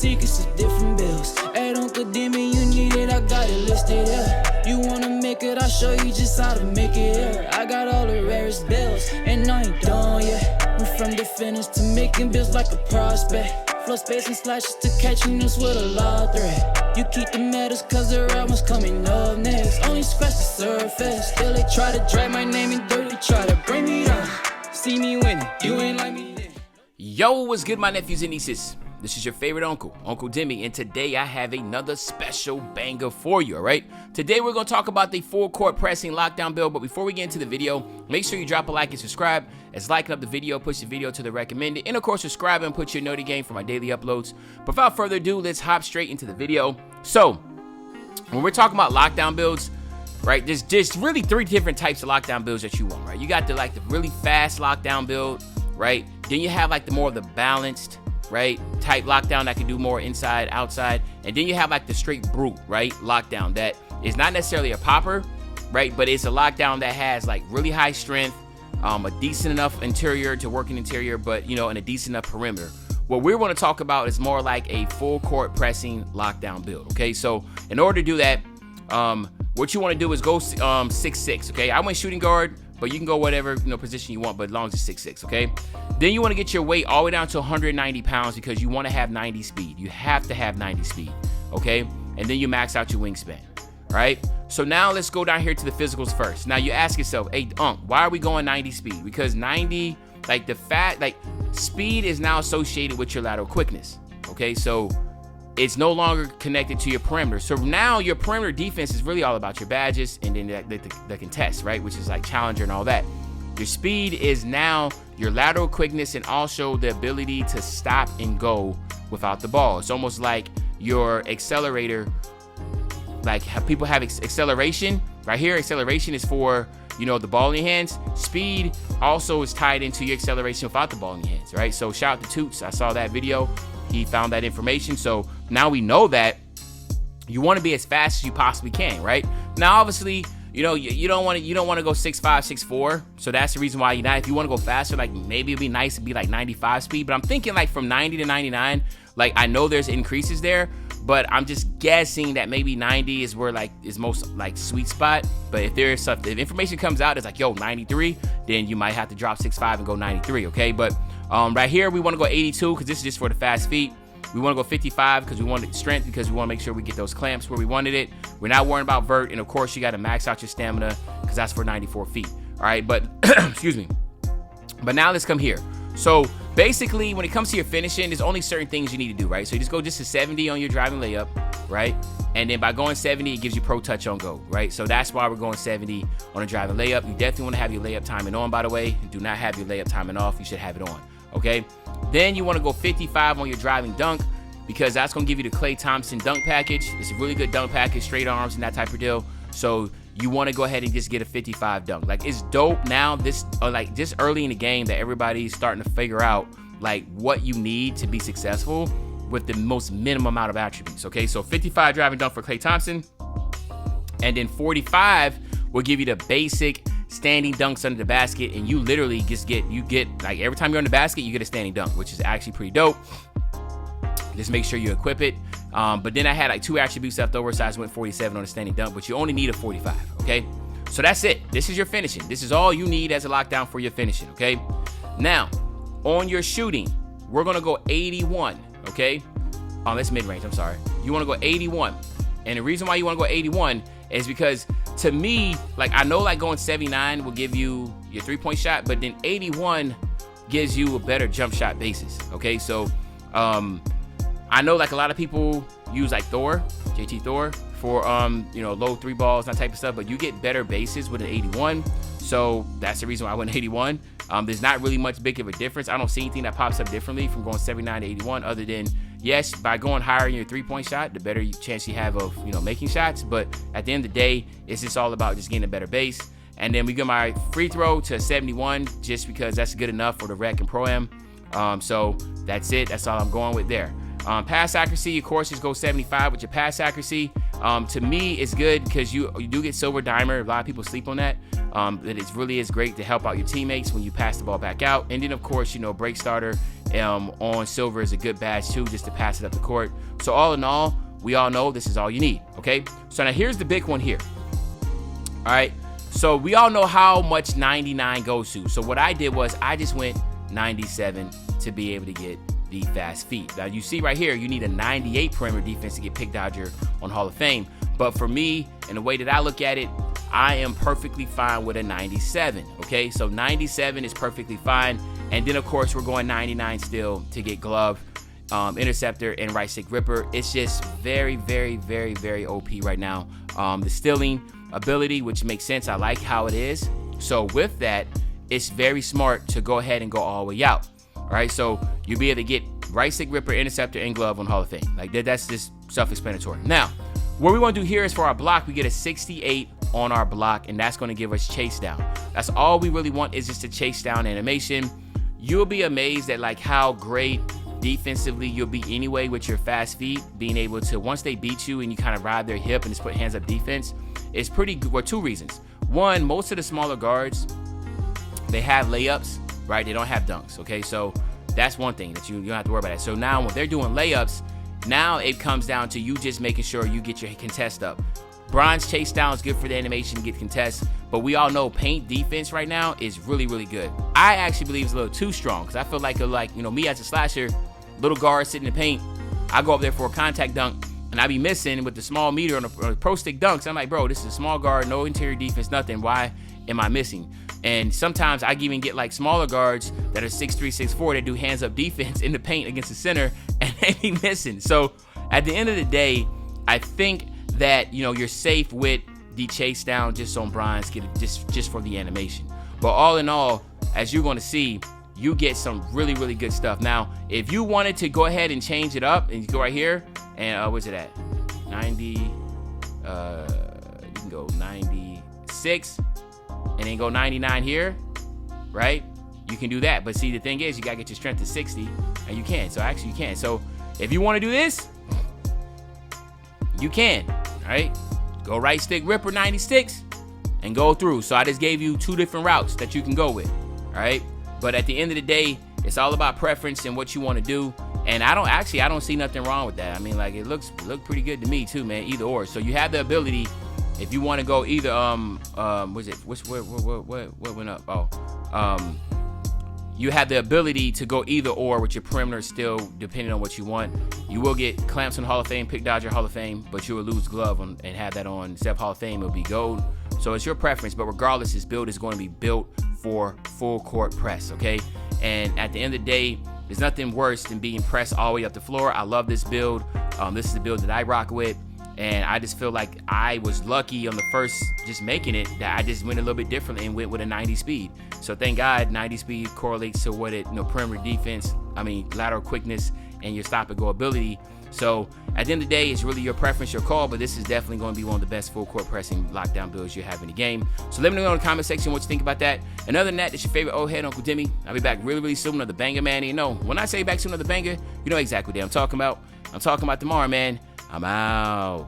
secrets of different bills. Hey, Uncle Demi, you need it, I got it listed here. You wanna make it, I'll show you just how to make it here. I got all the rarest bills, and I ain't done yet. Went from the finish to making bills like a prospect. Flow space and slashes to catching us with a law threat. You keep the medals cause the right one's coming up next. Only scratch the surface. Still they try to drag my name in dirt. They try to bring me down. See me winning, you ain't like me then. Yo, what's good, my nephews and nieces? This is your favorite uncle, Uncle Demi, and today I have another special banger for you, all right? Today we're going to talk about the full court pressing lockdown build, but before we get into the video, make sure you drop a like and subscribe, as liking up the video, push the video to the recommended, and of course subscribe and put your noti game for my daily uploads. But without further ado, let's hop straight into the video. So, when we're talking about lockdown builds, right, there's really three different types of lockdown builds that you want, right? You got the really fast lockdown build, right? Then you have like the more of the balanced, right, type lockdown that can do more inside, outside, and then you have like the straight brute, right, lockdown that is not necessarily a popper, right, but it's a lockdown that has like really high strength, a decent enough interior to work in interior, but you know, and a decent enough perimeter. What we're going to talk about is more like a full court pressing lockdown build. Okay, so in order to do that, what you want to do is go 6'6". Okay, I went shooting guard, but you can go whatever position you want, but as long as it's 6'6". Okay, then you want to get your weight all the way down to 190 pounds because you want to have 90 speed. You have to have 90 speed. Okay, and then you max out your wingspan. Right? So now let's go down here to the physicals first. Now you ask yourself, hey, why are we going 90 speed? Because 90, speed is now associated with your lateral quickness. Okay, so it's no longer connected to your perimeter. So now your perimeter defense is really all about your badges and then the contest, right? Which is like challenger and all that. Your speed is now your lateral quickness and also the ability to stop and go without the ball. It's almost like your accelerator. Like people have acceleration right here. Acceleration is for, the ball in your hands. Speed also is tied into your acceleration without the ball in your hands, right? So shout out to Toots. I saw that video. He found that information. So now we know that you want to be as fast as you possibly can, right? Now, obviously, you don't want to go 6'5", 6'4". So that's the reason why if you want to go faster, like maybe it'd be nice to be like 95 speed. But I'm thinking like from 90 to 99, like I know there's increases there. But I'm just guessing that maybe 90 is where is most sweet spot. But if there's stuff, if information comes out, it's like, yo, 93, then you might have to drop 6'5" and go 93, okay? But right here, we want to go 82 because this is just for the fast feet. We want to go 55 because we want strength because we want to make sure we get those clamps where we wanted it. We're not worrying about vert. And of course, you got to max out your stamina because that's for 94 feet. All right, but excuse me. But now let's come here. So basically, when it comes to your finishing, there's only certain things you need to do, right? So you just go to 70 on your driving layup, right? And then by going 70, it gives you pro touch on go, right? So that's why we're going 70 on a driving layup. You definitely want to have your layup timing on, by the way. Do not have your layup timing off. You should have it on, okay? Then you want to go 55 on your driving dunk because that's going to give you the Klay Thompson dunk package. It's a really good dunk package, straight arms and that type of deal. So you want to go ahead and just get a 55 dunk. Like, it's dope now, this early in the game that everybody's starting to figure out like what you need to be successful with the most minimum amount of attributes. Okay, so 55 driving dunk for Klay Thompson, and then 45 will give you the basic standing dunks under the basket, and you literally just get like every time you're on the basket, you get a standing dunk, which is actually pretty dope. Just make sure you equip it. But then I had like 2 attributes left over, so I just went 47 on a standing dunk, but you only need a 45, okay? So that's it. This is your finishing. This is all you need as a lockdown for your finishing, okay? Now, on your shooting, we're going to go 81, okay? That's mid-range, I'm sorry. You want to go 81. And the reason why you want to go 81 is because, to me, like I know like going 79 will give you your three-point shot, but then 81 gives you a better jump shot basis, okay? So, I know like a lot of people use like JT Thor for low 3 balls, that type of stuff, but you get better bases with an 81. So that's the reason why I went 81. There's not really much big of a difference. I don't see anything that pops up differently from going 79 to 81 other than, yes, by going higher in your 3-point shot, the better chance you have of making shots. But at the end of the day, it's just all about just getting a better base. And then we get my free throw to 71 just because that's good enough for the rec and pro-am. So that's it. That's all I'm going with there. Pass accuracy, of course, just go 75 with your pass accuracy. To me, it's good because you do get silver dimer. A lot of people sleep on that. It really is great to help out your teammates when you pass the ball back out. And then, of course, break starter on silver is a good badge too, just to pass it up the court. So all in all, we all know this is all you need, okay? So now here's the big one here. All right, so we all know how much 99 goes to. So what I did was I just went 97 to be able to get the fast feet. Now you see right here, you need a 98 perimeter defense to get pick dodger on Hall of Fame. But for me, and the way that I look at it, I am perfectly fine with a 97, okay? So 97 is perfectly fine. And then of course, we're going 99 still to get glove, interceptor, and right stick ripper. It's just very, very, very, very OP right now. The stealing ability, which makes sense. I like how it is. So with that, it's very smart to go ahead and go all the way out. All right, so you'll be able to get right stick ripper, interceptor, and glove on Hall of Fame. Like that's just self-explanatory. Now, what we want to do here is for our block, we get a 68 on our block, and that's going to give us chase down. That's all we really want, is just a chase down animation. You'll be amazed at like how great defensively you'll be anyway with your fast feet, being able to, once they beat you and you kind of ride their hip and just put hands up defense, it's pretty good. Well, two reasons. One, most of the smaller guards, they have layups, right? They don't have dunks, okay? So that's one thing that you don't have to worry about. That. So now when they're doing layups, now it comes down to you just making sure you get your contest up. Bronze chase down is good for the animation to get contest, but we all know paint defense right now is really, really good. I actually believe it's a little too strong, because I feel like me as a slasher, little guard sitting in the paint, I go up there for a contact dunk, and I be missing with the small meter on the pro stick dunks. I'm like, bro, this is a small guard, no interior defense, nothing. Why am I missing? And sometimes I even get like smaller guards that are 6'3", 6'4", that do hands up defense in the paint against the center, and they be missing. So at the end of the day, I think that you're safe with the chase down just on bronze, get it just for the animation. But all in all, as you're going to see, you get some really, really good stuff. Now, if you wanted to go ahead and change it up, and you go right here, and where's it at? 90. You can go 96, and then go 99 here, right? You can do that. But see, the thing is, you gotta get your strength to 60, and you can. So actually, you can. So if you want to do this, you can. All right, go right stick ripper 96 and go through. So I just gave you two different routes that you can go with. All right, but at the end of the day, it's all about preference and what you want to do. And I don't see nothing wrong with that. I mean, like, it look pretty good to me too, man. Either or. So you have the ability, if you want to go either what went up? Oh, you have the ability to go either or with your perimeter still, depending on what you want. You will get clamps on Hall of Fame, pick dodger Hall of Fame, but you will lose glove and have that on Steph Hall of Fame. It'll be gold. So it's your preference, but regardless, this build is going to be built for full court press, okay? And at the end of the day, there's nothing worse than being pressed all the way up the floor. I love this build. This is the build that I rock with. And I just feel like I was lucky on the first just making it, that I just went a little bit differently and went with a 90 speed. So thank God 90 speed correlates to what it, perimeter defense, lateral quickness, and your stop and go ability. So at the end of the day, it's really your preference, your call, but this is definitely going to be one of the best full court pressing lockdown builds you have in the game. So let me know in the comment section what you think about that. And other than that, it's your favorite old head, Uncle Demi. I'll be back really, really soon with another banger, man. And when I say back to another banger, you know exactly what I'm talking about. I'm talking about tomorrow, man. I'm out.